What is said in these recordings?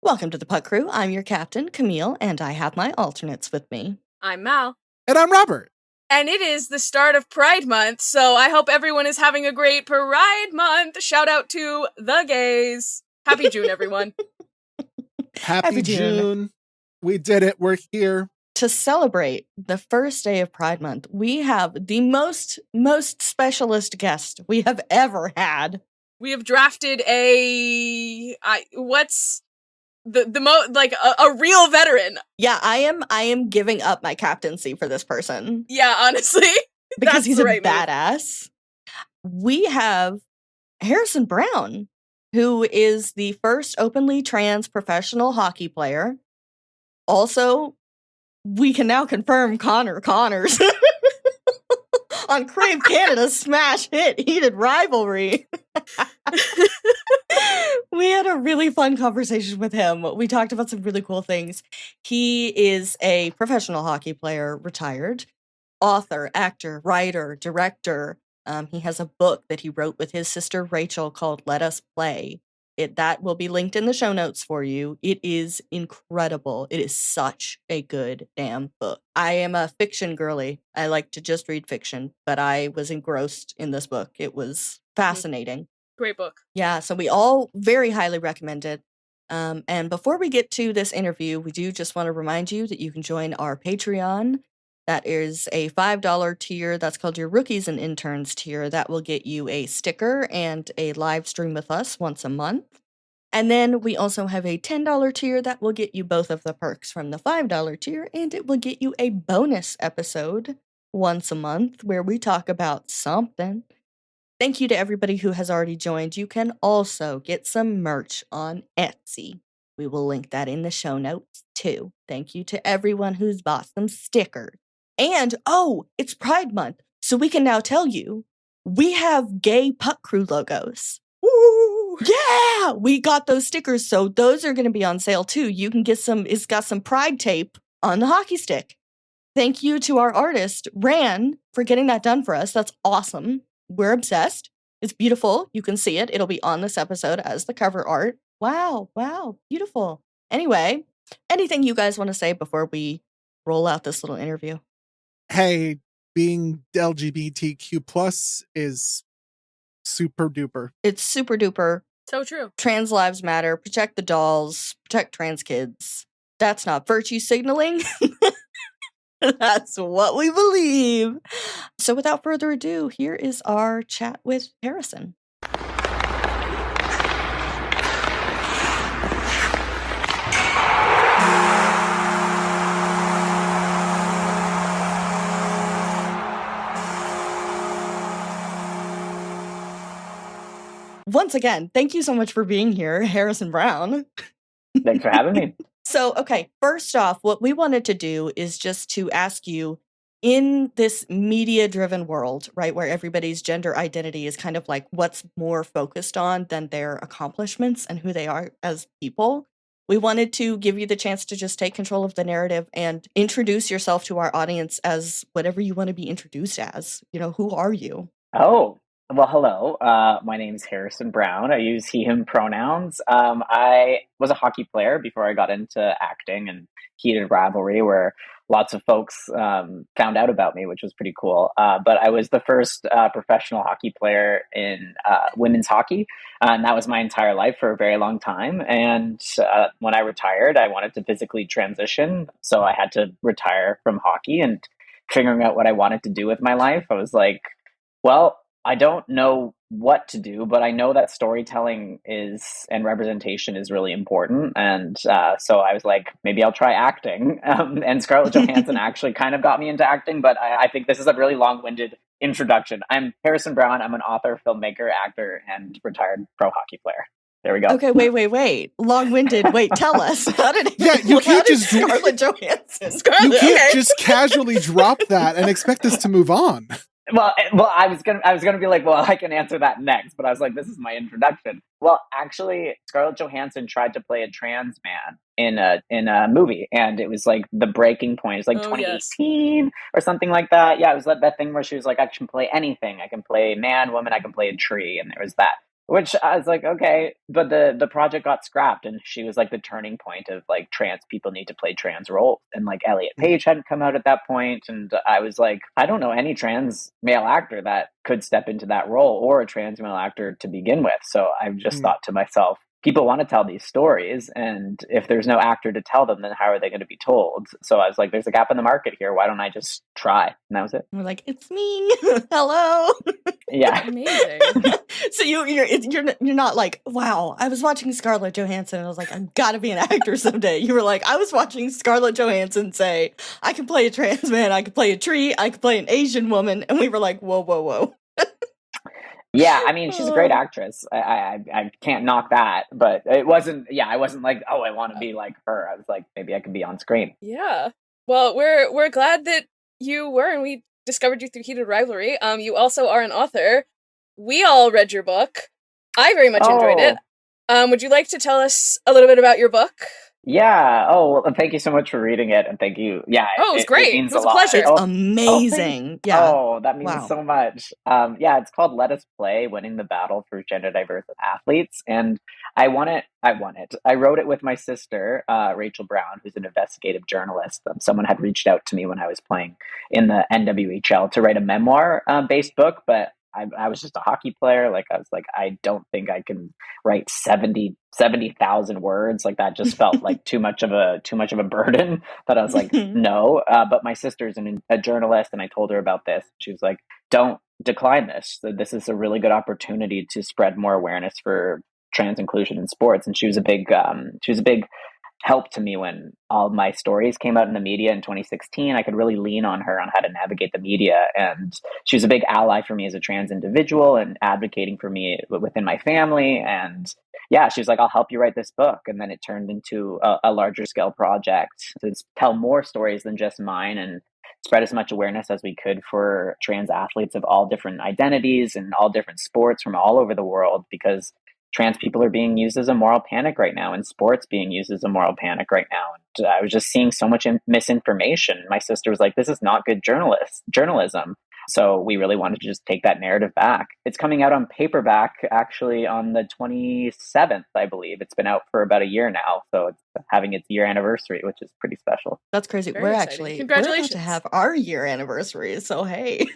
Welcome to the Putt Crew. I'm your captain, Camille, and I have my alternates with me. I'm Mal. And I'm Robert. And it is the start of Pride Month, so I hope everyone is having a great Pride Month. Shout out to the gays. Happy June, everyone. Happy June. We did it. We're here. To celebrate the first day of Pride Month, we have the most specialist guest we have ever had. We have drafted a real veteran. Yeah, I am giving up my captaincy for this person. Yeah, honestly. Because he's a badass. We have Harrison Browne, who is the first openly trans professional hockey player. Also, we can now confirm Connors on Crave Canada's smash hit Heated Rivalry. We had a really fun conversation with him. We talked about some really cool things. He is a professional hockey player, retired, author, actor, writer, director. He has a book that he wrote with his sister Rachel called Let Us Play. That will be linked in the show notes for you. It is incredible. It is such a good damn book. I am a fiction girly. I like to just read fiction, but I was engrossed in this book. It was fascinating. Great book. Yeah, so we all very highly recommend it. And before we get to this interview, we do just want to remind you that you can join our Patreon. That is a $5 tier. That's called your Rookies and Interns tier. That will get you a sticker and a live stream with us once a month. And then we also have a $10 tier that will get you both of the perks from the $5 tier, and it will get you a bonus episode once a month where we talk about something. Thank you to everybody who has already joined. You can also get some merch on Etsy. We will link that in the show notes too. Thank you to everyone who's bought some stickers. And, it's Pride Month, so we can now tell you, we have gay Putt Crew logos. Woo! Yeah! We got those stickers, so those are going to be on sale too. You can get it's got some pride tape on the hockey stick. Thank you to our artist, Ran, for getting that done for us. That's awesome. We're obsessed. It's beautiful. You can see it. It'll be on this episode as the cover art. Wow, beautiful. Anyway, anything you guys want to say before we roll out this little interview? Hey, being LGBTQ plus is super duper. It's super duper. So true. Trans lives matter. Protect the dolls. Protect trans kids. That's not virtue signaling. That's what we believe. So without further ado, here is our chat with Harrison. Once again, thank you so much for being here, Harrison Browne. Thanks for having me. So, okay, first off, what we wanted to do is just to ask you, in this media-driven world, right, where everybody's gender identity is kind of like what's more focused on than their accomplishments and who they are as people, we wanted to give you the chance to just take control of the narrative and introduce yourself to our audience as whatever you want to be introduced as. You know, who are you? Oh, well, hello. My name is Harrison Browne. I use he, him pronouns. I was a hockey player before I got into acting and Heated Rivalry, where lots of folks found out about me, which was pretty cool. But I was the first professional hockey player in women's hockey, and that was my entire life for a very long time. And when I retired, I wanted to physically transition, so I had to retire from hockey. And figuring out what I wanted to do with my life, I was like, well, I don't know what to do, but I know that storytelling and representation is really important. And so I was like, maybe I'll try acting. And Scarlett Johansson actually kind of got me into acting, but I think this is a really long-winded introduction. I'm Harrison Browne. I'm an author, filmmaker, actor, and retired pro hockey player. There we go. Okay, wait. Long-winded. Wait, tell us. How did you can't just Scarlett Johansson? You can't just casually drop that and expect us to move on. Well, I was gonna be like, well, I can answer that next, but I was like, this is my introduction. Well, actually, Scarlett Johansson tried to play a trans man in a movie, and it was like the breaking point. It's like 2018 or something like that. Yeah, it was that thing where she was like, I can play anything. I can play man, woman. I can play a tree, and there was that Which I was like, okay, but the project got scrapped, and she was like the turning point of like trans people need to play trans roles, and like Elliot Page hadn't come out at that point, and I was like, I don't know any trans male actor that could step into that role or a trans male actor to begin with. So I just thought to myself, people want to tell these stories, and if there's no actor to tell them, then how are they going to be told? So I was like, there's a gap in the market here. Why don't I just try? And that was it. We're like, it's me. Hello. Yeah. Amazing. So you're not like, wow, I was watching Scarlett Johansson and I was like, I've got to be an actor someday. You were like, I was watching Scarlett Johansson say, I can play a trans man, I can play a tree, I can play an Asian woman, and we were like, whoa, whoa, whoa. Yeah, I mean, she's a great actress. I can't knock that, but it wasn't. Yeah, I wasn't like, oh, I want to be like her. I was like, maybe I could be on screen. Yeah. Well, we're glad that you were, and we discovered you through Heated Rivalry. You also are an author. We all read your book. I very much enjoyed it. Would you like to tell us a little bit about your book? Yeah. Oh, well, thank you so much for reading it, and thank you. Yeah. Oh, it was great. It means It was a lot. a pleasure. It's amazing. Yeah. Oh, that means so much. Yeah, it's called Let Us Play, Winning the Battle for Gender Diverse Athletes. And I won it. I wrote it with my sister, Rachel Browne, who's an investigative journalist. Someone had reached out to me when I was playing in the NWHL to write a memoir-based book, but I was just a hockey player. Like, I was like, I don't think I can write 70,000 words. Like, that just felt like too much of a burden that I was like, no. But my sister's a journalist, and I told her about this. She was like, don't decline this. This is a really good opportunity to spread more awareness for trans inclusion in sports. And she was a big help to me when all my stories came out in the media in 2016. I could really lean on her on how to navigate the media. And she was a big ally for me as a trans individual and advocating for me within my family. And yeah, she was like, I'll help you write this book. And then it turned into a larger scale project to tell more stories than just mine and spread as much awareness as we could for trans athletes of all different identities and all different sports from all over the world, because trans people are being used as a moral panic right now, and sports being used as a moral panic right now. And I was just seeing so much misinformation. My sister was like, this is not good journalism. So we really wanted to just take that narrative back. It's coming out on paperback actually on the 27th, I believe. It's been out for about a year now. So it's having its year anniversary, which is pretty special. That's crazy. Very We're exciting. about to have our year anniversary. So hey.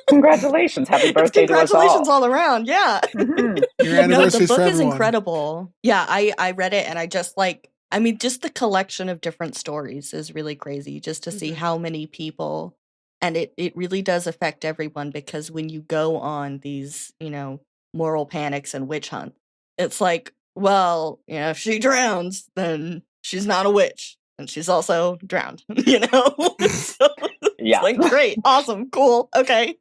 Congratulations. Happy birthday to us all. Congratulations all around. Yeah. Your anniversary the book is incredible. Yeah, I read it, and I just like, I mean, just the collection of different stories is really crazy, just to see how many people, and it really does affect everyone, because when you go on these, moral panics and witch hunt, it's like, well, if she drowns, then she's not a witch, and she's also drowned, So yeah. It's like, great, awesome, cool, okay.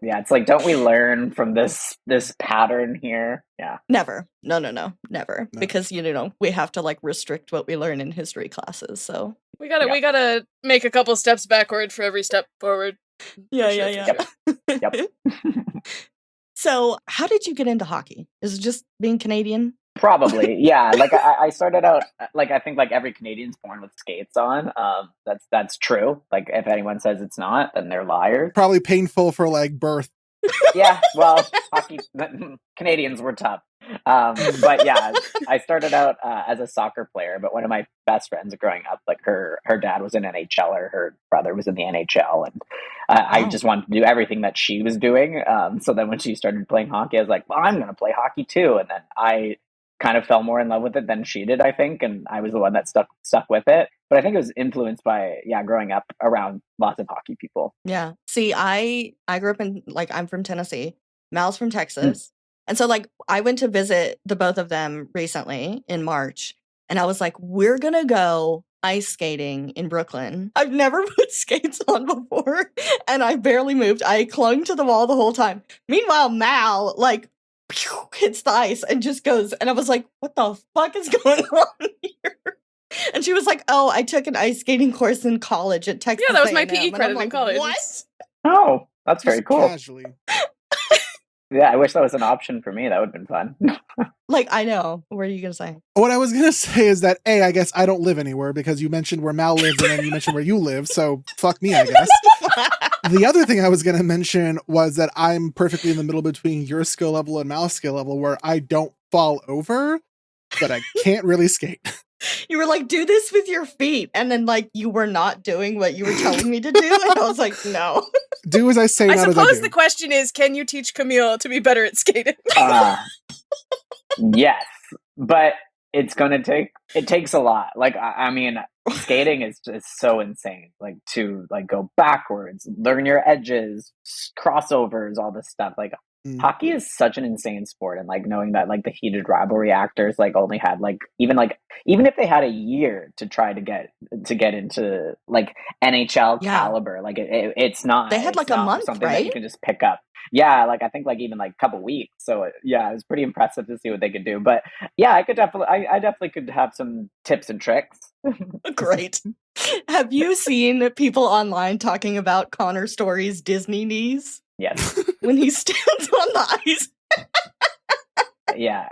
Yeah, it's like, don't we learn from this pattern here? Yeah. Never. No, never. No. Because, we have to like restrict what we learn in history classes, so. We gotta make a couple steps backward for every step forward. Yeah. Yep. So, how did you get into hockey? Is it just being Canadian? Probably, yeah. Like I started out, like, I think like every Canadian's born with skates on. That's true. Like, if anyone says it's not, then they're liars. Probably painful for like birth. Yeah, well, hockey Canadians were tough. But yeah, I started out as a soccer player. But one of my best friends growing up, like her dad was an NHLer, her brother was in the NHL, and I just wanted to do everything that she was doing. So then when she started playing hockey, I was like, well, I'm going to play hockey too. And then I kind of fell more in love with it than she did, I think, and I was the one that stuck with it. But I think it was influenced by growing up around lots of hockey people. Yeah. See, I grew up in, like, I'm from Tennessee, Mal's from Texas. And so, like, I went to visit the both of them recently in March, and I was like, we're gonna go ice skating in Brooklyn. I've never put skates on before, and I barely moved. I clung to the wall the whole time. Meanwhile, Mal, like, hits the ice and just goes, and I was like, what the fuck is going on here? And she was like, oh, I took an ice skating course in college at Texas. Yeah, that was my A&M. PE credit in college. What? Oh, that's very cool. Casually. Yeah, I wish that was an option for me. That would have been fun. Like, I know. What are you going to say? What I was going to say is that, A, I guess I don't live anywhere because you mentioned where Mal lives and then you mentioned where you live. So fuck me, I guess. The other thing I was going to mention was that I'm perfectly in the middle between your skill level and Mal's skill level where I don't fall over, but I can't really skate. You were like, do this with your feet. And then, like, you were not doing what you were telling me to do. And I was like, no. Do as I say, not as I do. I suppose the question is, can you teach Camille to be better at skating? Yes, but it takes a lot. Like, I mean, skating is just so insane. Like, to like go backwards, learn your edges, crossovers, all this stuff. Like, hockey is such an insane sport, and like knowing that like the Heated Rivalry actors like only had like even if they had a year to try to get into like NHL caliber, like it's not. They had like a month, something right? that you can just pick up. Yeah, like I think like even like a couple weeks. So yeah, it was pretty impressive to see what they could do. But yeah, I definitely could have some tips and tricks. Great. Have you seen people online talking about Connor Story's Disney knees? Yes. When he stands on the ice. Yeah,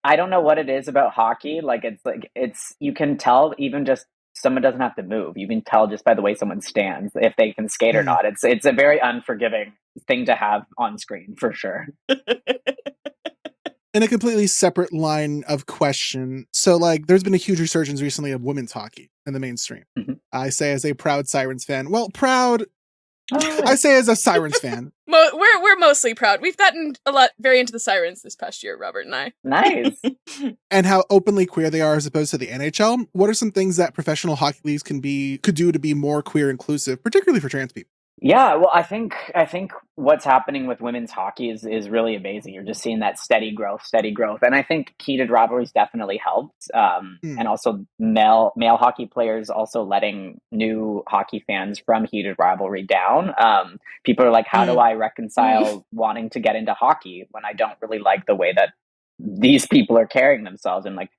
I don't know what it is about hockey. Like it's you can tell even just someone doesn't have to move. You can tell just by the way someone stands if they can skate or not. It's a very unforgiving thing to have on screen for sure. In a completely separate line of question, so like there's been a huge resurgence recently of women's hockey in the mainstream. Mm-hmm. I say as a proud Sirens fan. Well, proud. I say as a Sirens fan. We're mostly proud. We've gotten very into the Sirens this past year, Robert and I. Nice. And how openly queer they are as opposed to the NHL. What are some things that professional hockey leagues could do to be more queer inclusive, particularly for trans people? Yeah, well, I think what's happening with women's hockey is really amazing. You're just seeing that steady growth, and I think Heated Rivalries definitely helped. And also male hockey players also letting new hockey fans from Heated Rivalry down. People are like, how do I reconcile wanting to get into hockey when I don't really like the way that these people are carrying themselves? And like,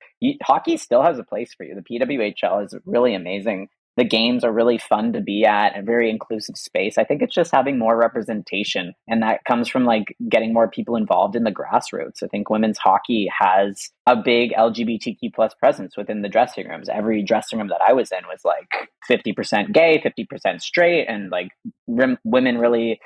hockey still has a place for you. The PWHL is really amazing. The games are really fun to be at, a very inclusive space. I think it's just having more representation, and that comes from like getting more people involved in the grassroots. I think women's hockey has a big LGBTQ plus presence within the dressing rooms. Every dressing room that I was in was like 50% gay, 50% straight, and like women really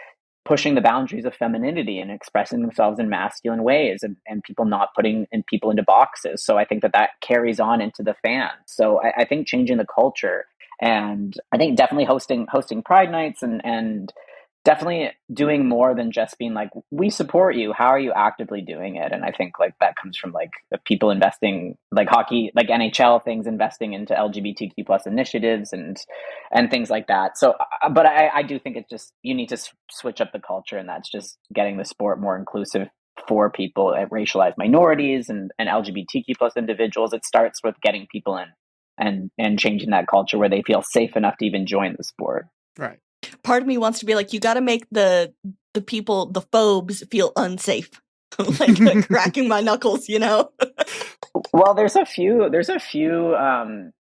pushing the boundaries of femininity and expressing themselves in masculine ways, and people not putting people into boxes. So I think that carries on into the fans. So I think changing the culture, and I think definitely hosting Pride nights and definitely doing more than just being like, we support you. How are you actively doing it? And I think like that comes from like the people investing, like hockey, like NHL things, investing into LGBTQ plus initiatives and things like that. So, but I do think it's just, you need to switch up the culture, and that's just getting the sport more inclusive for people, racialized minorities and LGBTQ plus individuals. It starts with getting people in and changing that culture where they feel safe enough to even join the sport. Right. Part of me wants to be like, you got to make the people, the phobes, feel unsafe. like cracking my knuckles, you know? Well, there's a few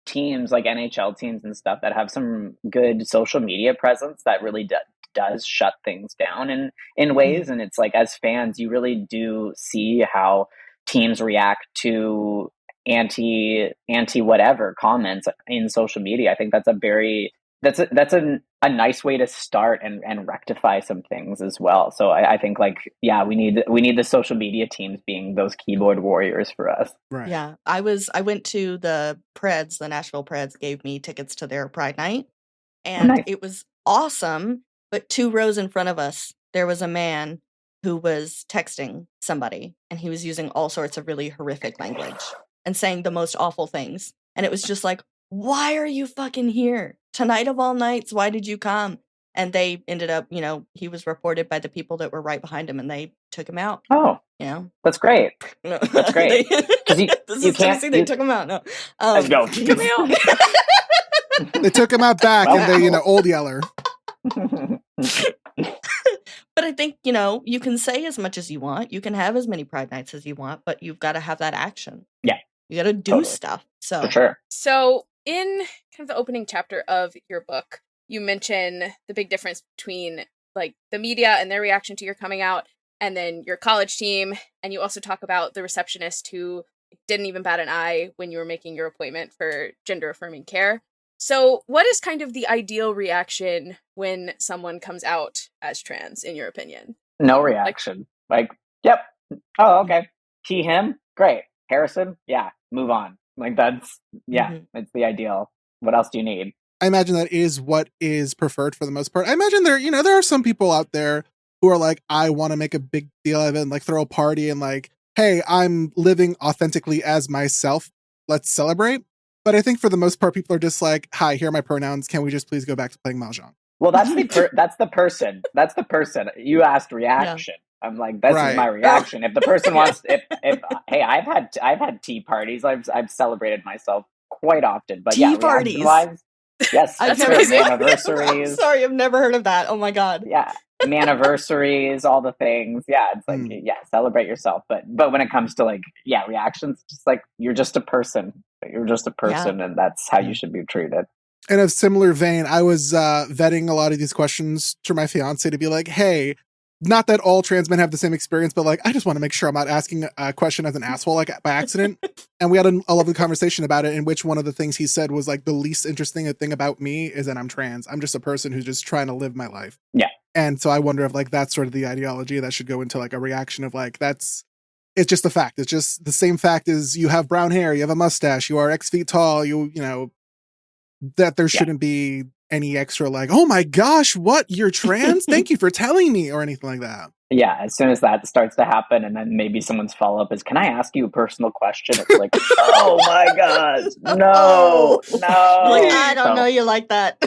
teams like NHL teams and stuff that have some good social media presence that really does shut things down in ways. And it's like, as fans, you really do see how teams react to anti whatever comments in social media. I think that's a nice way to start and rectify some things as well. So I think like, yeah, we need the social media teams being those keyboard warriors for us. Right. Yeah. I went to the Preds, the Nashville Preds gave me tickets to their Pride night, and It was awesome. But 2 rows in front of us, there was a man who was texting somebody, and he was using all sorts of really horrific language and saying the most awful things. And it was just like, why are you fucking here? Tonight of all nights, why did you come? And they ended up, he was reported by the people that were right behind him, and they took him out. Oh, that's great. No. That's great. This is Tennessee. They took him out. No, let's go. Took me out. They took him out back, and they, old yeller. But I think, you can say as much as you want. You can have as many Pride nights as you want, but you've got to have that action. Yeah. You got to do stuff. So for sure. So in kind of the opening chapter of your book, you mention the big difference between like the media and their reaction to your coming out and then your college team, and you also talk about the receptionist who didn't even bat an eye when you were making your appointment for gender-affirming care. So what is kind of the ideal reaction when someone comes out as trans, in your opinion? No reaction. Like, yep. Oh, okay. He, him, great. Harrison, yeah, move on. Like that's it's the ideal. What else do you need? I imagine that is what is preferred for the most part. I imagine there are some people out there who are like, I want to make a big deal of it and like throw a party and like, hey, I'm living authentically as myself. Let's celebrate. But I think for the most part, people are just like, hi, here are my pronouns. Can we just please go back to playing Mahjong? Well, that's the person. That's the person. You asked reaction. Yeah. I'm like, this is my reaction. If the person wants, if hey, I've had tea parties. I've celebrated myself quite often. But tea parties. Yes, I've never anniversaries. I'm sorry, I've never heard of that. Oh my god. Yeah, anniversaries, all the things. Yeah, it's like celebrate yourself. But when it comes to like reactions, just like you're just a person. You're just a person, and that's how you should be treated. In a similar vein, I was vetting a lot of these questions to my fiance to be like, hey, not that all trans men have the same experience, but like, I just want to make sure I'm not asking a question as an asshole, like by accident. And we had a lovely conversation about it, in which one of the things he said was like, the least interesting thing about me is that I'm trans. I'm just a person who's just trying to live my life. Yeah. And so I wonder if like that's sort of the ideology that should go into like a reaction of like, it's just a fact. It's just the same fact as you have brown hair, you have a mustache, you are X feet tall, you know, that there shouldn't be any extra like, oh my gosh, what, you're trans? Thank you for telling me, or anything like that. Yeah, as soon as that starts to happen, and then maybe someone's follow-up is, can I ask you a personal question? It's like, oh my god, no. Like, I don't know you like that.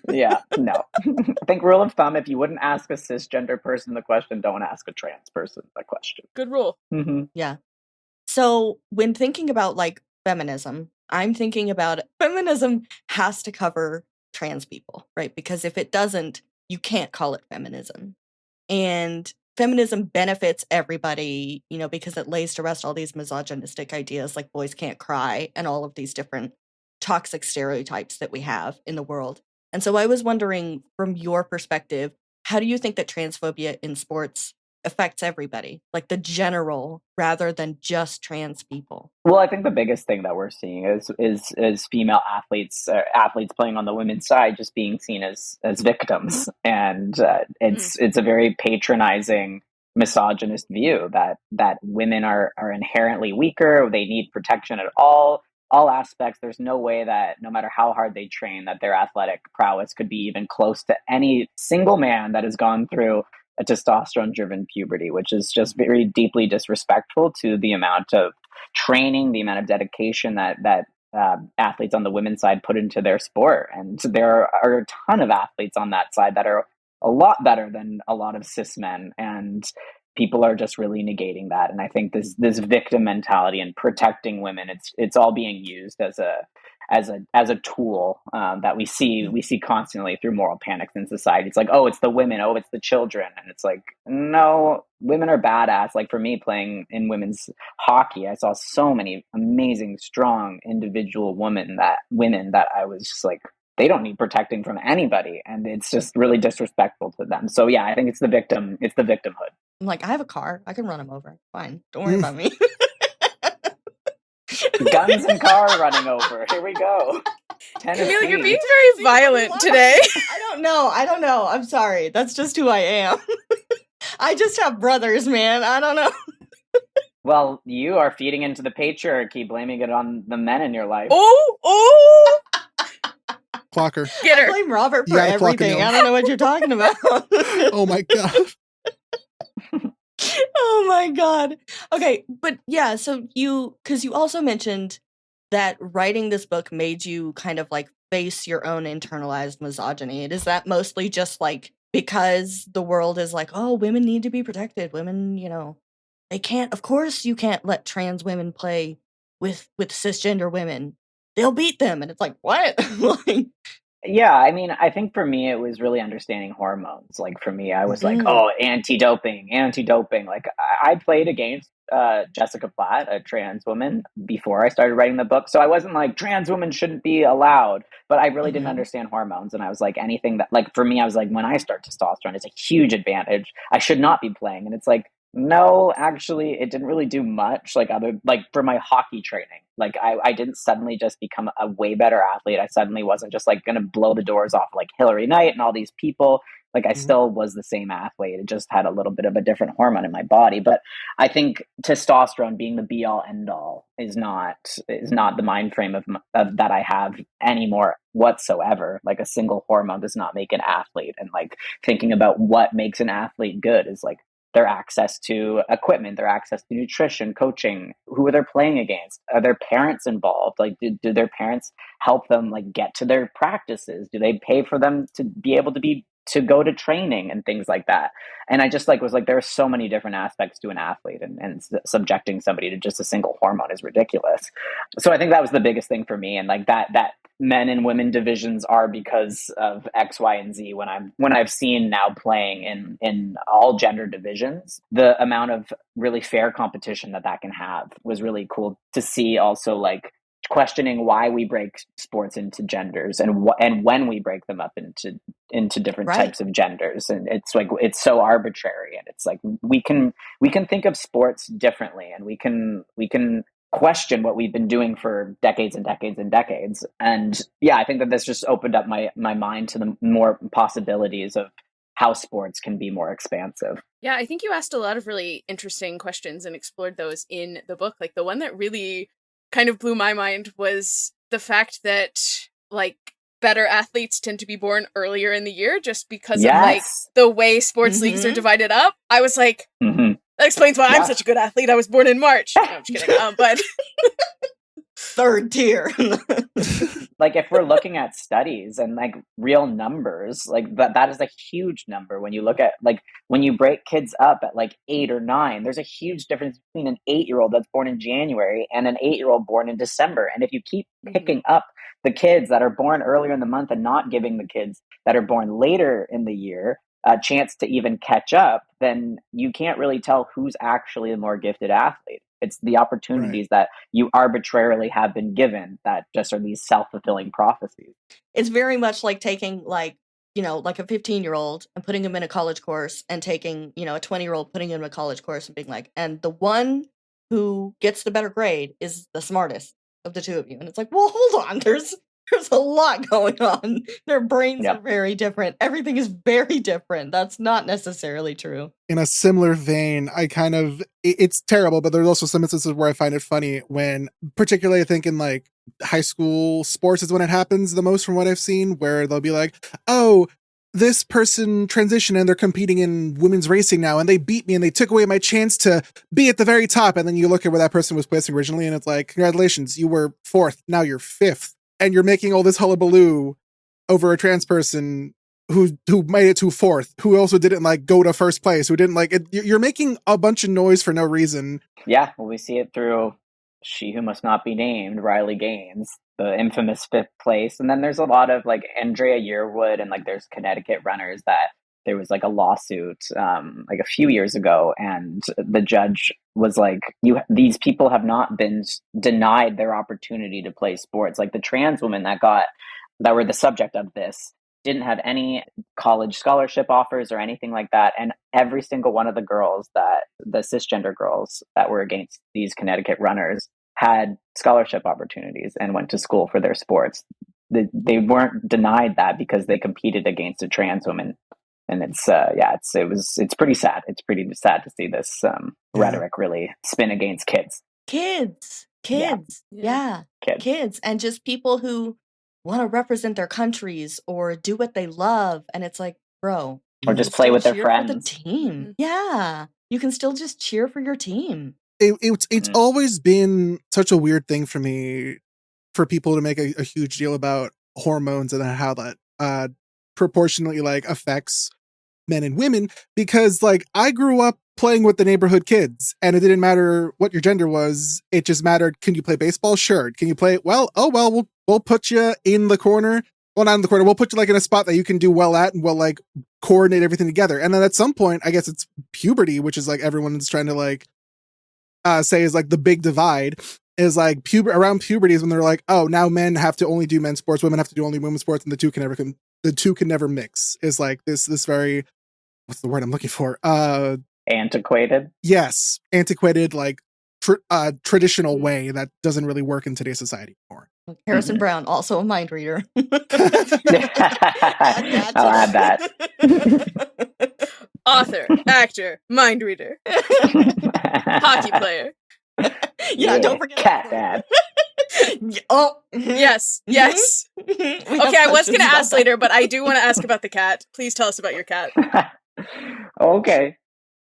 Yeah, no. I think rule of thumb, if you wouldn't ask a cisgender person the question, don't ask a trans person the question. Good rule. Mm-hmm. Yeah. So when thinking about like feminism, I'm thinking about feminism has to cover trans people, right? Because if it doesn't, you can't call it feminism. And feminism benefits everybody, you know, because it lays to rest all these misogynistic ideas like boys can't cry and all of these different toxic stereotypes that we have in the world. And so I was wondering, from your perspective, how do you think that transphobia in sports affects everybody, like the general, rather than just trans people? Well, I think the biggest thing that we're seeing is female athletes playing on the women's side just being seen as victims, and it's a very patronizing, misogynist view that women are inherently weaker. They need protection at all aspects. There's no way that no matter how hard they train, that their athletic prowess could be even close to any single man that has gone through a testosterone-driven puberty, which is just very deeply disrespectful to the amount of training, the amount of dedication that athletes on the women's side put into their sport. And there are a ton of athletes on that side that are a lot better than a lot of cis men, and people are just really negating that. And I think this victim mentality and protecting women, it's all being used as a tool that we see constantly through moral panics in society. It's like, oh, it's the women, oh, it's the children, and it's like, no, women are badass. Like for me, playing in women's hockey, I saw so many amazing, strong individual women that I was just like, they don't need protecting from anybody, and it's just really disrespectful to them. So yeah, I think it's the victimhood. I'm like, I have a car, I can run him over. Fine, don't worry about me. Guns and car running over. Here we go. Camille, you're being very violent today. I don't know. I'm sorry. That's just who I am. I just have brothers, man. I don't know. Well, you are feeding into the patriarchy, blaming it on the men in your life. Oh! Clocker. Get her. I blame Robert for everything. I don't know what you're talking about. Oh my god. Oh my god. Okay, but yeah, so because you also mentioned that writing this book made you kind of like face your own internalized misogyny. Is that mostly just like because the world is like, oh, women need to be protected. Women, you know, they can't, of course you can't let trans women play with cisgender women. They'll beat them. And it's like, what? Like, Yeah, I mean, I think for me, it was really understanding hormones. Like for me, I was like, Mm, oh, anti-doping, anti-doping. Like I played against Jessica Platt, a trans woman, before I started writing the book. So I wasn't like trans women shouldn't be allowed, but I really didn't mhm. understand hormones. And I was like, anything that, like for me, I was like, when I start testosterone, it's a huge advantage. I should not be playing. And it's like, no, actually, it didn't really do much. Like other, like for my hockey training, like I didn't suddenly just become a way better athlete. I suddenly wasn't just like going to blow the doors off like Hillary Knight and all these people. Like I Mhm. still was the same athlete. It just had a little bit of a different hormone in my body. But I think testosterone being the be all end all is not the mind frame of that I have anymore whatsoever. Like a single hormone does not make an athlete. And like thinking about what makes an athlete good is like their access to equipment, their access to nutrition, coaching, who are they playing against? Are their parents involved? Like, do their parents help them like get to their practices? Do they pay for them to be able to go to training and things like that? And I just like was like, there are so many different aspects to an athlete, and subjecting somebody to just a single hormone is ridiculous. So I think that was the biggest thing for me, and like that men and women divisions are because of X, Y, and Z. When I've seen now playing in all gender divisions, the amount of really fair competition that can have was really cool to see. Also, like questioning why we break sports into genders and when we break them up into different Right. types of genders, and it's like it's so arbitrary, and it's like we can think of sports differently, and we can question what we've been doing for decades and decades and decades. And yeah, I think that this just opened up my mind to the more possibilities of how sports can be more expansive. Yeah, I think you asked a lot of really interesting questions and explored those in the book. Like the one that really kind of blew my mind was the fact that like better athletes tend to be born earlier in the year just because of like Yes. the way sports leagues are Mhm. divided up. I was like, Mm-hmm. that explains why I'm Yeah. such a good athlete. I was born in March. No, I'm just kidding. But Third tier. Like if we're looking at studies and like real numbers, like that is a huge number. When you look at like when you break kids up at like 8 or 9, there's a huge difference between an 8-year-old that's born in January and an 8-year-old born in December. And if you keep picking up the kids that are born earlier in the month and not giving the kids that are born later in the year a chance to even catch up, then you can't really tell who's actually the more gifted athlete. It's the Right. opportunities that you arbitrarily have been given that just are these self-fulfilling prophecies. It's very much like taking like, like a 15-year-old and putting him in a college course and taking, a 20-year-old putting him in a college course and being like, and the one who gets the better grade is the smartest of the two of you. And it's like, well, hold on. There's a lot going on. Their brains Yeah. are very different. Everything is very different. That's not necessarily true. In a similar vein, it's terrible, but there's also some instances where I find it funny when, particularly I think in like high school sports is when it happens the most from what I've seen, where they'll be like, oh, this person transitioned and they're competing in women's racing now and they beat me and they took away my chance to be at the very top. And then you look at where that person was placing originally and it's like, congratulations, you were 4th, now you're 5th. And you're making all this hullabaloo over a trans person who made it to 4th, who also didn't like go to 1st place, who didn't like it. You're making a bunch of noise for no reason. Yeah, well, we see it through She Who Must Not Be Named, Riley Gaines, the infamous 5th place. And then there's a lot of like Andrea Yearwood, and like there's Connecticut runners that there was like a lawsuit like a few years ago, and the judge was like, these people have not been denied their opportunity to play sports. Like the trans women that were the subject of this didn't have any college scholarship offers or anything like that. And every single one of the cisgender girls that were against these Connecticut runners had scholarship opportunities and went to school for their sports. They weren't denied that because they competed against a trans woman. And it's pretty sad. It's pretty sad to see this rhetoric really spin against kids. Kids. Yeah. Kids. And just people who want to represent their countries or do what they love. And it's like, bro. Or just play with their friends. For the team. Yeah. You can still just cheer for your team. It's always been such a weird thing for me for people to make a huge deal about hormones and how that proportionally like affects men and women, because like I grew up playing with the neighborhood kids and it didn't matter what your gender was. It just mattered, can you play baseball? Sure. Can you play? Well, we'll put you in the corner well, not in the corner. We'll put you like in a spot that you can do well at, and we'll like coordinate everything together. And then at some point, I guess it's puberty, which is like everyone's trying to like say is like the big divide. Is like around puberty is when they're like, oh, now men have to only do men's sports, women have to do only women's sports, and the two can never mix. Is like this very, what's the word I'm looking for? Antiquated. Yes, antiquated, like traditional way that doesn't really work in today's society anymore. Harrison Browne, also a mind reader. I'll add that. Author, actor, mind reader, hockey player. Yeah, don't forget cat dad. Oh, yes. Okay, I was going to ask later, but I do want to ask about the cat. Please tell us about your cat. Okay.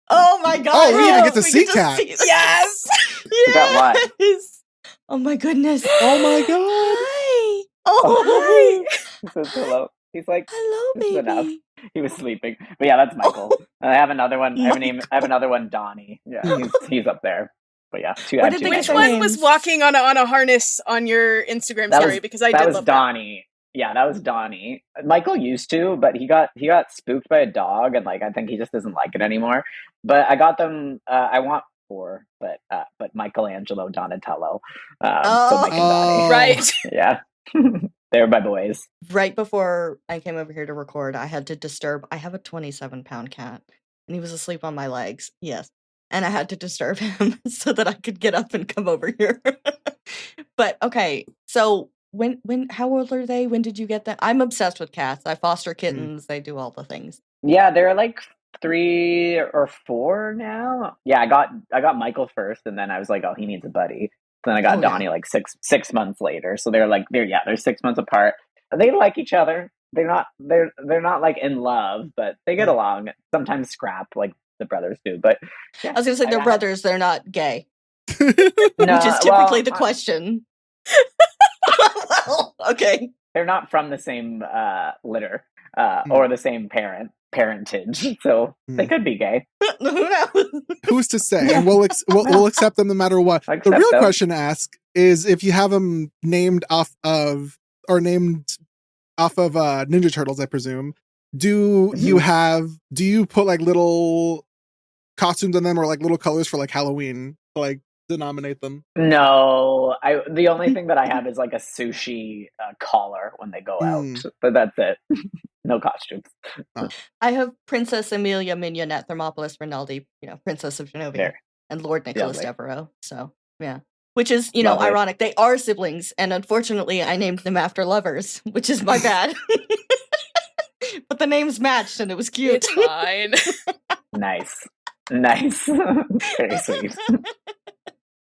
Oh my god! Oh, we even get to see cat. Yes. You got what? Oh my goodness! Oh my god! Hi! Oh hi! He says hello. He's like, Hello, this is enough. baby. He was sleeping, but yeah, that's Michael. I have another one. I have another one, Donnie. Yeah, he's up there. But yeah, Where did they get Which their one names? was walking on a harness on your Instagram story? Because I did love Donnie. Yeah, that was Donnie. Michael used to, but he got spooked by a dog, and like I think he just doesn't like it anymore. But I got them. I want 4, but Michelangelo, Donatello. So Mike and Donnie. Right. Yeah, they're my boys. Right before I came over here to record, I had to disturb. I have a 27-pound cat, and he was asleep on my legs. Yes. And I had to disturb him so that I could get up and come over here. But okay, so how old are they? When did you get them? I'm obsessed with cats. I foster kittens. They do all the things. Yeah, they're like 3 or 4 now. Yeah, I got Michael first, and then I was like, oh, he needs a buddy. Then I got Donnie like six months later. So they're 6 months apart. They like each other. They're not like in love, but they get along. Sometimes scrap like the brothers do. But yeah, I was gonna say they're brothers. They're not gay, no, which is typically the question. Well, okay. They're not from the same litter or the same parentage, so they could be gay. Who knows? Who's to say? And we'll accept them no matter what. The real question to ask is if you have them named off of Ninja Turtles, I presume. Do you put like little costumes on them or like little colors for like Halloween to like denominate them? No, the only thing that I have is like a sushi collar when they go out, but that's it. No costumes. Oh. I have Princess Amelia Mignonette Thermopolis Rinaldi, Princess of Genovia, and Lord Nicholas Devereaux. So yeah, which is ironic. They are siblings, and unfortunately, I named them after lovers, which is my bad. But the names matched, and it was cute. It's fine. Nice. Very sweet.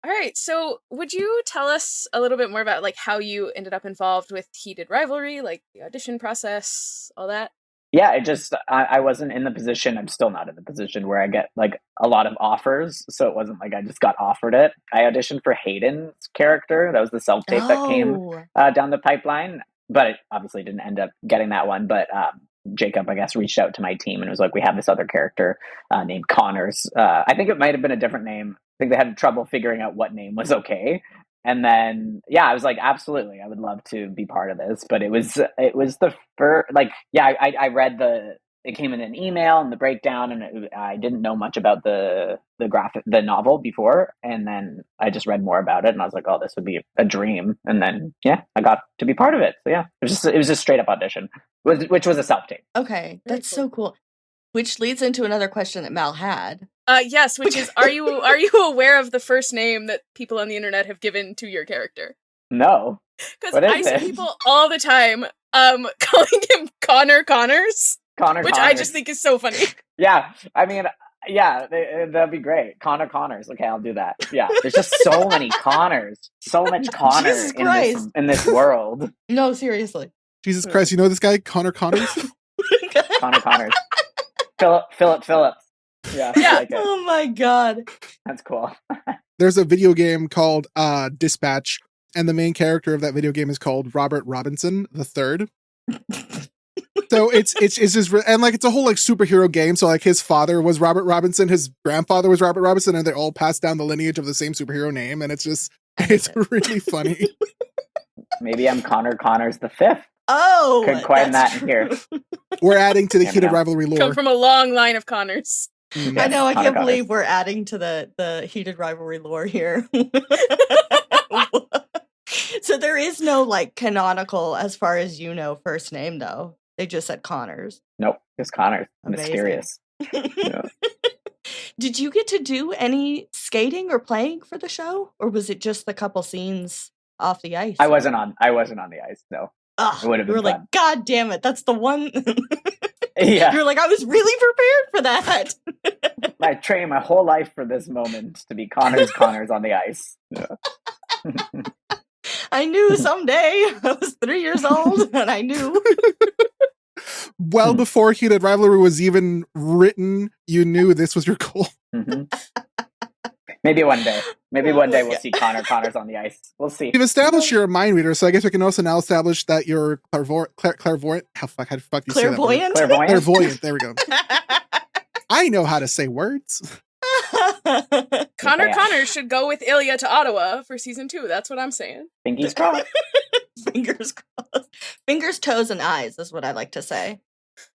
All right, so would you tell us a little bit more about like how you ended up involved with Heated Rivalry, like the audition process, all that? Yeah, I wasn't in the position, I'm still not in the position where I get like a lot of offers, so it wasn't like I just got offered it. I auditioned for Hayden's character. That was the self-tape that came down the pipeline, but it obviously didn't end up getting that one. But Jacob, I guess, reached out to my team and was like, we have this other character named Connors. I think it might have been a different name. I think they had trouble figuring out what name was okay. And then, I was like, absolutely, I would love to be part of this. But it was the first, I read it came in an email and the breakdown, and I didn't know much about the novel before. And then I just read more about it, and I was like, oh, this would be a dream. And then, I got to be part of it. So it was just straight up audition, which was a self-tape. Okay, that's so cool. Which leads into another question that Mal had. Yes, which is, are you aware of the first name that people on the internet have given to your character? No. Because I see people all the time calling him Connors. Which I just think is so funny. Yeah, I mean, that'd be great. Connors. Okay, I'll do that. Yeah, there's just so many Connors. So much Connor in this world. No, seriously. Jesus Christ, you know this guy, Connors? Connors. Philip Phillips. Yeah. Like oh my god. That's cool. There's a video game called Dispatch, and the main character of that video game is called Robert Robinson III. So it's just, and like it's a whole like superhero game. So like his father was Robert Robinson, his grandfather was Robert Robinson, and they all passed down the lineage of the same superhero name, and it's really funny. Maybe I'm Connors the Fifth. Oh, Could coin that's that in here. We're adding to the There we Heated go. Rivalry Come lore. from a long line of Connors. Mm. I know, I Connor can't Connors. believe we're adding to the Heated Rivalry lore here. So there is no, like, canonical, as far as you know, first name, though. They just said Connors. Nope, just Connors. Amazing. Mysterious. Yeah. Did you get to do any skating or playing for the show? Or was it just the couple scenes off the ice? I wasn't on the ice, no. Ugh, It would have you been were fun. like, God damn it, that's the one. Yeah. You're like, I was really prepared for that. I trained my whole life for this moment to be Connors on the ice. Yeah. I knew someday. I was 3 years old, and I knew. Well before Heated Rivalry was even written, you knew this was your goal. Mm-hmm. Maybe one day. Maybe one day we'll see Connors on the ice. We'll see. You've established you're a mind reader, so I guess we can also now establish that you're clairvoyant. How the fuck do you say that word? Clairvoyant? Clairvoyant. There we go. I know how to say words. Connors should go with Ilya to Ottawa for season 2. That's what I'm saying. Fingers crossed. Fingers crossed. Fingers, toes, and eyes is what I like to say.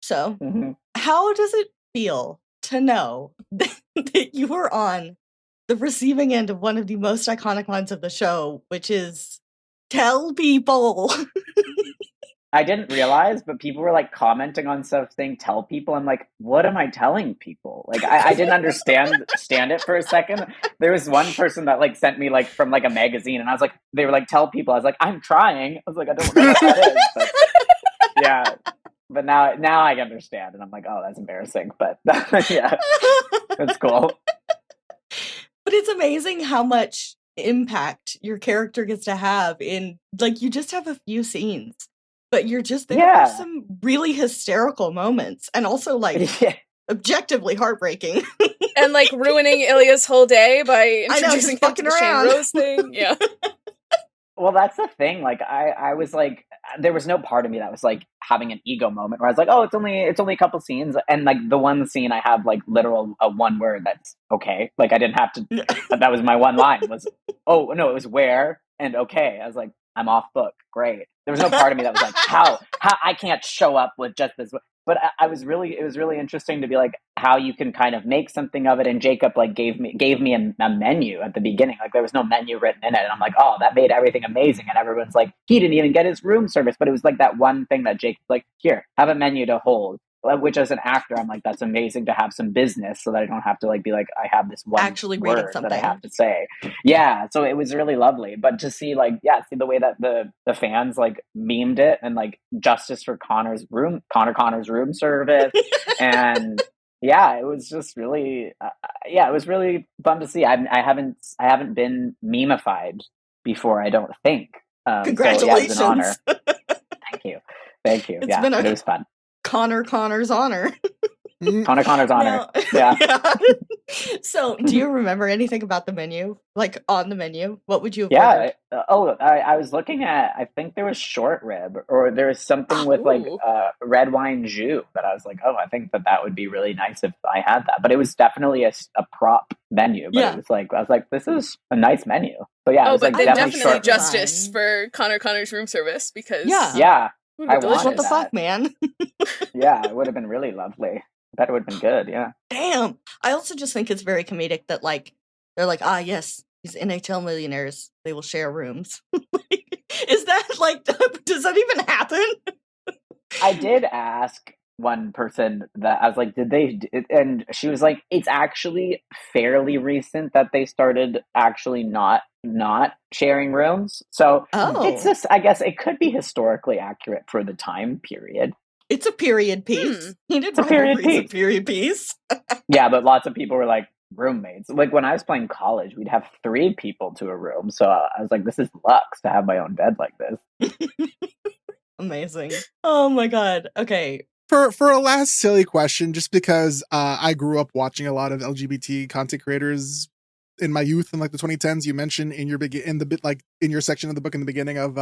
So, Mm-hmm. how does it feel to know that you were on the receiving end of one of the most iconic lines of the show, which is, tell people? I didn't realize, but people were like commenting on stuff saying tell people. I'm like, what am I telling people? Like I didn't understand it for a second. There was one person that like sent me like from like a magazine, and I was like, they were like, tell people. I was like, I'm trying. I was like, I don't know what that is. But, yeah. But now I understand, and I'm like, oh, that's embarrassing. But yeah, that's cool. But it's amazing how much impact your character gets to have in, like, you just have a few scenes, but you're just there for some really hysterical moments, and also like objectively heartbreaking, and like ruining Ilya's whole day by introducing him to the around. Shane Rose thing. Yeah. Well, that's the thing. Like, I was like, there was no part of me that was like having an ego moment where I was like, oh, it's only a couple scenes, and like the one scene I have like literal one word that's okay. Like I didn't have to. That was my one line. Was oh no, it was where and okay. I was like, I'm off book. Great. There was no part of me that was like, how I can't show up with just this. But it was really interesting to be like how you can kind of make something of it. And Jacob like gave me a menu at the beginning. Like there was no menu written in it. And I'm like, oh, that made everything amazing. And everyone's like, he didn't even get his room service. But it was like that one thing that Jacob's like, here, have a menu to hold. Which as an actor, I'm like, that's amazing to have some business so that I don't have to like be like, I have this one actually word reading something that I have to say. Yeah, so it was really lovely. But to see like, see the way that the fans like memed it and like justice for Connor's room service, and yeah, it was just really, it was really fun to see. I haven't been memeified before, I don't think. Congratulations! So, yeah, it was an honor. Thank you. It was fun. Connor's honor. Connor's honor. Yeah. So, do you remember anything about the menu? Like on the menu, what would you have ordered? I was looking at. I think there was short rib, or there was something with like red wine jus that I was like, oh, I think that would be really nice if I had that. But it was definitely a prop menu. But it was like I was like, this is a nice menu. So yeah. Oh, but like then definitely justice for Connor's room service because I wanted what the that. fuck, man? Yeah, it would have been really lovely. I bet it would have been good, yeah. Damn. I also just think it's very comedic that like they're like, yes, these NHL millionaires, they will share rooms. Is that like, does that even happen? I did ask one person that I was like, did they? And she was like, it's actually fairly recent that they started actually not sharing rooms. So it's just, I guess it could be historically accurate for the time period. It's a period piece. It's a period piece. Yeah, but lots of people were like roommates. Like when I was playing college, we'd have 3 people to a room. So I was like, this is luxe to have my own bed like this. Amazing. Oh my God. Okay. For a last silly question, just because I grew up watching a lot of LGBT content creators in my youth in like the 2010s, you mentioned in your section of the book in the beginning of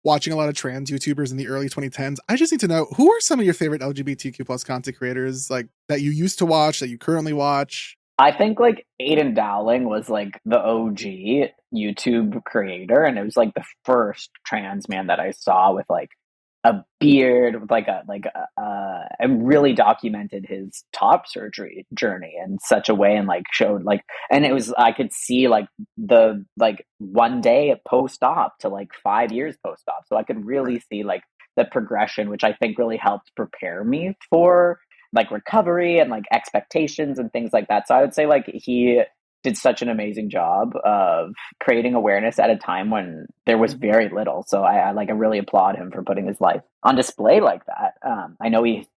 watching a lot of trans YouTubers in the early 2010s. I just need to know, who are some of your favorite LGBTQ plus content creators like that you used to watch, that you currently watch? I think like Aiden Dowling was like the OG YouTube creator, and it was like the first trans man that I saw with like a beard with and really documented his top surgery journey in such a way, and like showed like, and it was, I could see like the like 1 day post-op to like 5 years post-op, so I could really see like the progression, which I think really helped prepare me for like recovery and like expectations and things like that. So I would say like he did such an amazing job of creating awareness at a time when there was very little. So I really applaud him for putting his life on display like that. I know he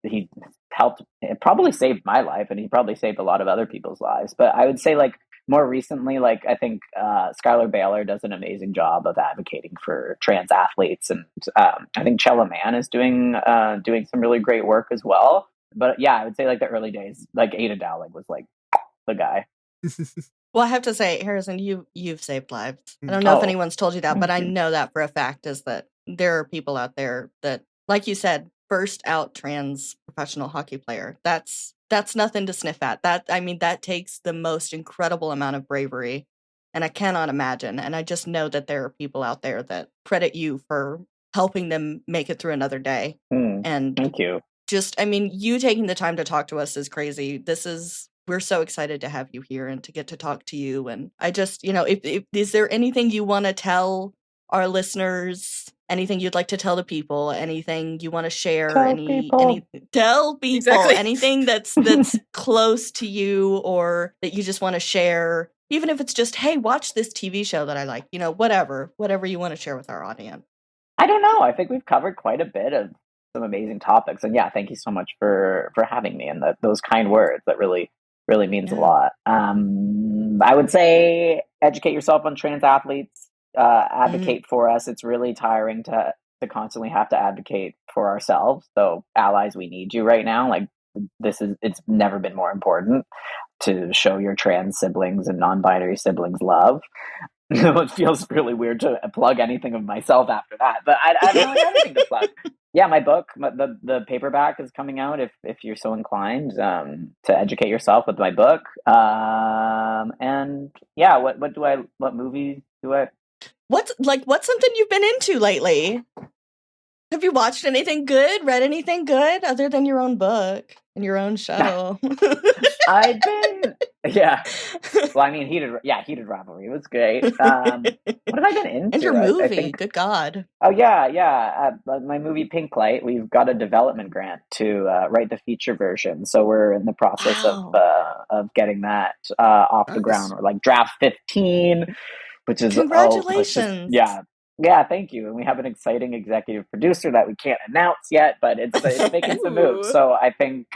helped, it probably saved my life, and he probably saved a lot of other people's lives. But I would say like more recently, like I think Skylar Baylor does an amazing job of advocating for trans athletes, and I think Chella Mann is doing some really great work as well. But yeah, I would say like the early days, like Ada Dowling was like the guy. Well, I have to say, Harrison, you've saved lives. I don't know if anyone's told you that, but I know that for a fact, is that there are people out there that, like you said, first out trans professional hockey player. That's nothing to sniff at. That takes the most incredible amount of bravery, and I cannot imagine. And I just know that there are people out there that credit you for helping them make it through another day. And thank you. You taking the time to talk to us is crazy. We're so excited to have you here and to get to talk to you. And I just, if is there anything you want to tell our listeners? Anything you'd like to tell the people? Anything you want to share? Tell people Exactly. Anything that's close to you or that you just want to share, even if it's just, hey, watch this TV show that I like. Whatever you want to share with our audience. I don't know. I think we've covered quite a bit of some amazing topics, and yeah, thank you so much for having me and those kind words. That really means a lot. I would say educate yourself on trans athletes, advocate for us. It's really tiring to constantly have to advocate for ourselves. So allies, we need you right now. Like it's never been more important to show your trans siblings and non-binary siblings love. It feels really weird to plug anything of myself after that, but I don't really have anything to plug. Yeah, my book, the paperback is coming out if you're so inclined to educate yourself with my book. And yeah, what movie do I? What's something you've been into lately? Have you watched anything good? Read anything good other than your own book and your own show? I've been, yeah. Well, I mean, Heated Rivalry was great. What have I been into? And your movie, good God. Oh yeah. My movie Pink Light. We've got a development grant to write the feature version, so we're in the process of getting that off the ground. We're like draft 15, which is congratulations. Yeah, thank you. And we have an exciting executive producer that we can't announce yet, but it's making some moves. So I think,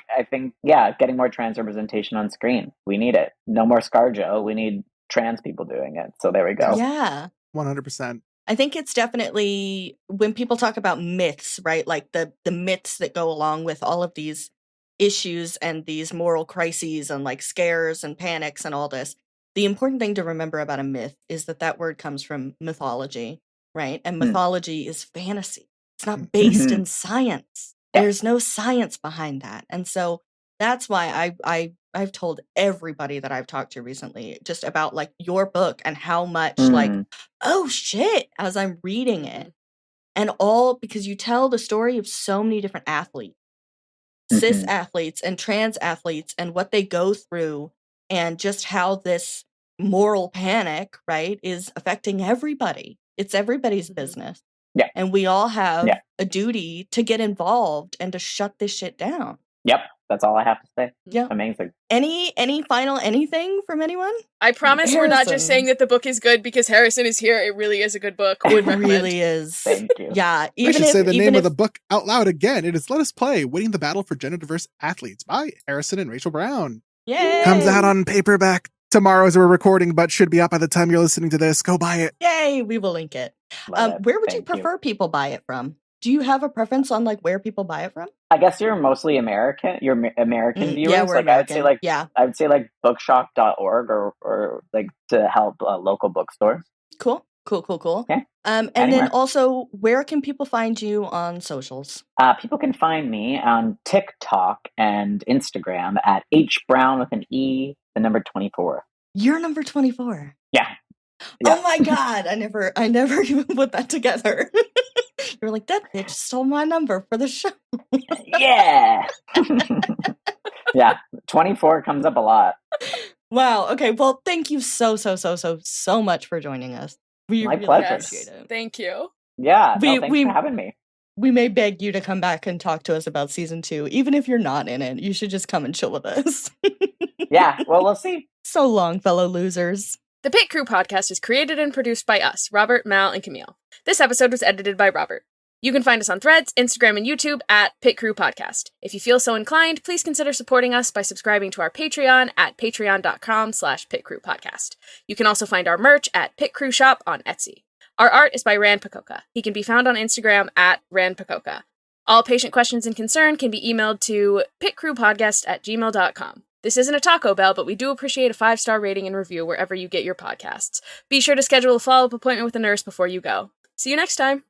yeah, getting more trans representation on screen. We need it. No more ScarJo. We need trans people doing it. So there we go. Yeah. 100%. I think it's definitely, when people talk about myths, right? Like the myths that go along with all of these issues and these moral crises and like scares and panics and all this. The important thing to remember about a myth is that word comes from mythology. Right? And mythology is fantasy. It's not based in science. There's no science behind that. And so that's why I've told everybody that I've talked to recently just about like your book and how much like, oh shit, as I'm reading it. And all because you tell the story of so many different athletes, cis athletes and trans athletes, and what they go through, and just how this moral panic, right, is affecting everybody. It's everybody's business. Yeah. And we all have a duty to get involved and to shut this shit down. Yep. That's all I have to say. Yeah. Amazing. Any final anything from anyone? I promise we're not just saying that the book is good because Harrison is here. It really is a good book. It really is. Thank you. Yeah. I should say the name of the book out loud again. It is Let Us Play, Winning the Battle for Gender Diverse Athletes by Harrison and Rachel Browne. Yay. Comes out on paperback tomorrow as we're recording, but should be out by the time you're listening to this. Go buy it. Yay. We will link it. Where would you prefer people buy it from? Do you have a preference on like where people buy it from? I guess you're mostly American. You're American viewers. Yeah, we're like American. I would say like bookshop.org or like to help local bookstores. Cool. Okay. And Anywhere. then also, where can people find you on socials? People can find me on TikTok and Instagram at hbrown with an E, the number 24. You're number 24. Yeah. Yeah. Oh my god, I never even put that together. You're like, that bitch stole my number for the show. Yeah. Yeah. 24 comes up a lot. Wow. Okay. Well, thank you so much for joining us. We My really pleasure. appreciate it. Thank you. Yeah. No, thanks for having me. We may beg you to come back and talk to us about season 2. Even if you're not in it, you should just come and chill with us. Yeah. Well, we'll see. So long, fellow losers. The Pit Crew podcast is created and produced by us, Robert, Mal, and Camille. This episode was edited by Robert. You can find us on Threads, Instagram, and YouTube at Pit Crew Podcast. If you feel so inclined, please consider supporting us by subscribing to our Patreon at patreon.com/pitcrewpodcast. You can also find our merch at Pit Crew Shop on Etsy. Our art is by Rand Pacoca. He can be found on Instagram at Rand Pacoca. All patient questions and concern can be emailed to pitcrewpodcast@gmail.com. This isn't a Taco Bell, but we do appreciate a 5-star rating and review wherever you get your podcasts. Be sure to schedule a follow-up appointment with a nurse before you go. See you next time.